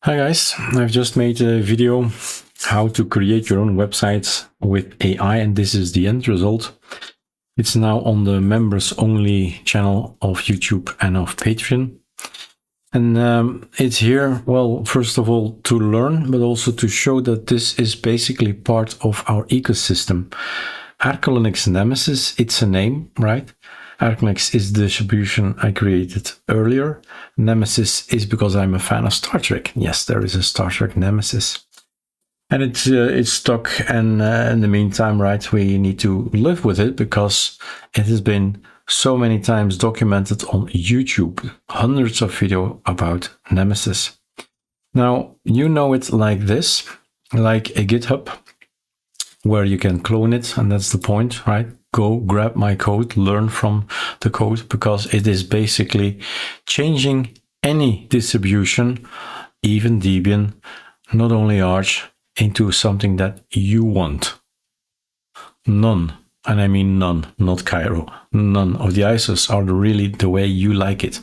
Hi guys, I've just made a video how to create your own websites with AI, and this is the end result. It's now on the members only channel of YouTube and of Patreon. And it's here, well, first of all, to learn, but also to show that this is basically part of our ecosystem. Arcolinux-nemesis, it's a name, right? Arcolinux is the distribution I created earlier. Nemesis is because I'm a fan of Star Trek. Yes, there is a Star Trek Nemesis. And it's stuck, and in the meantime, right, we need to live with it because it has been so many times documented on YouTube, hundreds of videos about Nemesis. Now, you know it like this, like a GitHub, where you can clone it, and that's the point, right? Go grab my code, learn from the code, because it is basically changing any distribution, even Debian, not only Arch, into something that you want. None, and I mean none, not Kiro, none of the ISOs are really the way you like it.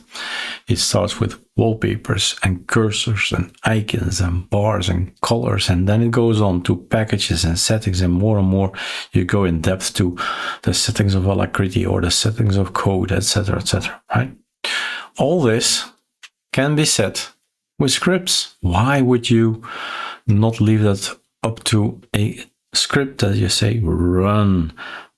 It starts with wallpapers and cursors and icons and bars and colors, and then it goes on to packages and settings, and more you go in depth to the settings of alacrity or the settings of code, etc., right? All this can be set with scripts. Why would you not leave that up to a script that you say run,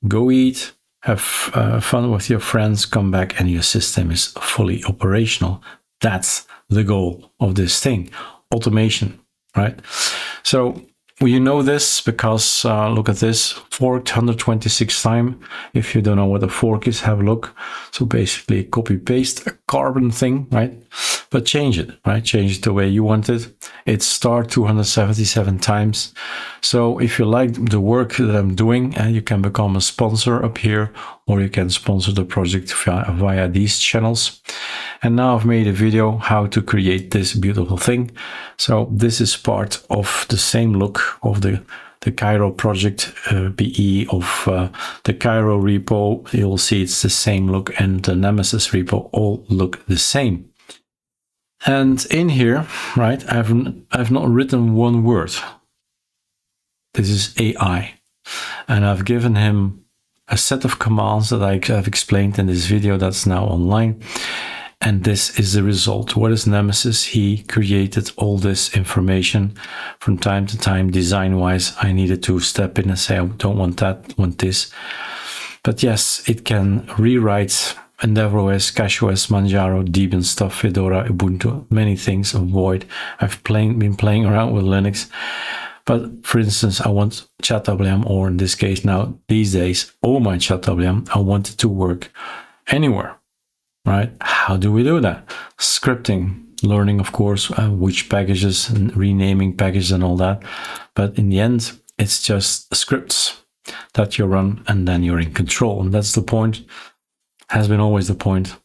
go eat, have fun with your friends, come back, and your system is fully operational? That's the goal of this thing, automation, right? So you know this because look at this, forked 126 times. If you don't know what a fork is, have a look. So basically copy paste a carbon thing, right? But change it, right? Change it the way you want it. It's start 277 times. So if you like the work that I'm doing, you can become a sponsor up here, or you can sponsor the project via these channels. And now I've made a video how to create this beautiful thing. So this is part of the same look of the Kiro project, BE of the Kiro repo. You'll see it's the same look, and the Nemesis repo all look the same. And in here, right, I've not written one word. This is AI, and I've given him a set of commands that I have explained in this video that's now online. And this is the result. What is Nemesis? He created all this information from time to time. Design-wise, I needed to step in and say, I don't want that, want this. But yes, it can rewrite EndeavourOS, CacheOS, Manjaro, Debian stuff, Fedora, Ubuntu, many things, Void. I've been playing around with Linux. But for instance, I want ChatWM, or in this case now, these days, all my ChatWM, I want it to work anywhere. Right? How do we do that? Scripting, learning, of course, which packages and renaming packages and all that. But in the end, it's just scripts that you run, and then you're in control. And that's the point, has been always the point.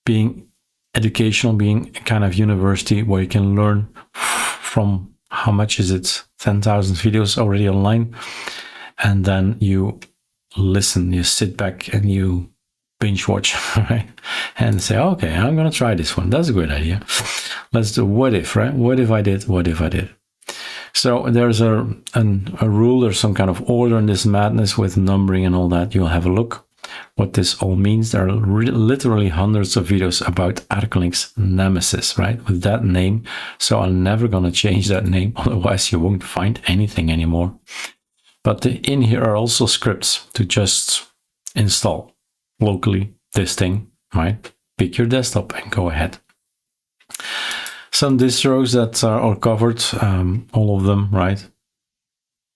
Being educational, being a kind of university where you can learn from, how much is it? 10,000 videos already online. And then you listen, you sit back and you binge watch, right? And say, okay, I'm going to try this one. That's a good idea. Let's do what if, right? What if I did? What if I did? So there's a rule, there's some kind of order in this madness with numbering and all that. You'll have a look what this all means. There are literally hundreds of videos about Arcolinux-nemesis, right? With that name. So I'm never going to change that name. Otherwise you won't find anything anymore. But in here are also scripts to just install locally this thing, right? Pick your desktop and go ahead. Some distros that are covered, all of them, right,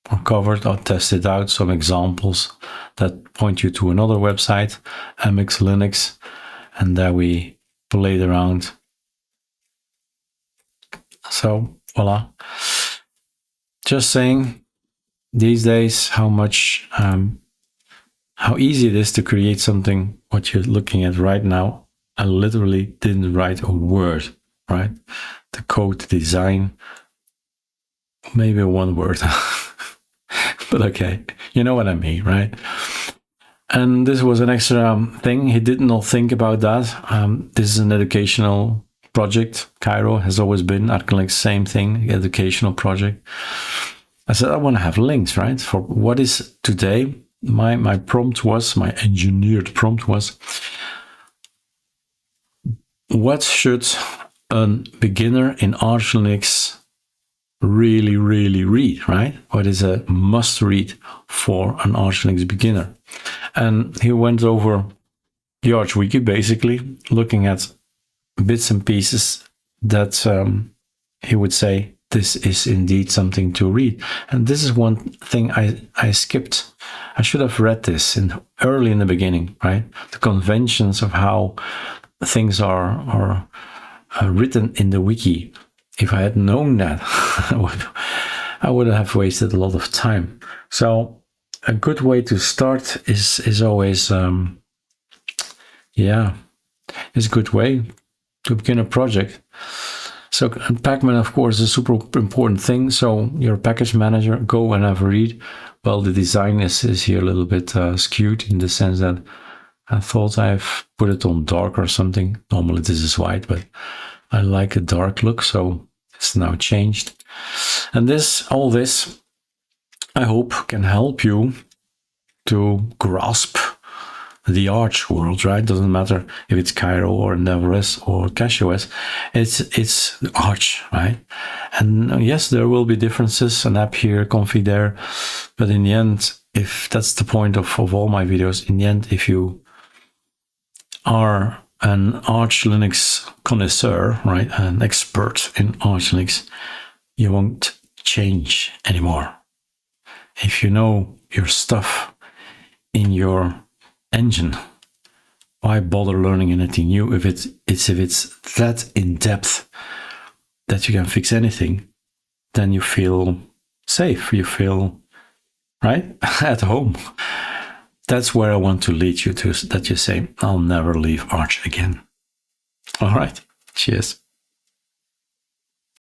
are covered. I'll test it out. Some examples that point you to another website, MX Linux, and there we played around. So voila. Just saying, these days, how easy it is to create something, what you're looking at right now. I literally didn't write a word, right? The code, the design, maybe one word. But okay, you know what I mean, right? And this was an extra thing. He did not think about that. This is an educational project. Kiro has always been Arcolinux, same thing, educational project. I said, I want to have links, right? For what is today, my prompt was, my engineered prompt was, what should a beginner in Arch Linux really read, right? What is a must read for an Arch Linux beginner? And he went over the Arch Wiki, basically, looking at bits and pieces that he would say, this is indeed something to read. And this is one thing I skipped. I should have read this early in the beginning, right? The conventions of how things are written in the wiki. If I had known that, I would have wasted a lot of time. So a good way to start is always, is a good way to begin a project. So Pacman, of course, is a super important thing. So your package manager, go and have a read. Well, the design is here a little bit skewed in the sense that I thought I've put it on dark or something. Normally this is white, but I like a dark look, so it's now changed. And all this, I hope, can help you to grasp the Arch world, right? Doesn't matter if it's Kiro or EndeavourOS or CashOS, it's Arch, right? And yes, there will be differences, an app here, config there, but in the end, if that's the point of all my videos, in the end, if you are an Arch Linux connoisseur, right, an expert in Arch Linux, you won't change anymore. If you know your stuff in your engine, why bother learning anything new if it's that in depth that you can fix anything? Then you feel safe, you feel right at home. That's where I want to lead you to, that you say, I'll never leave Arch again. All right, cheers.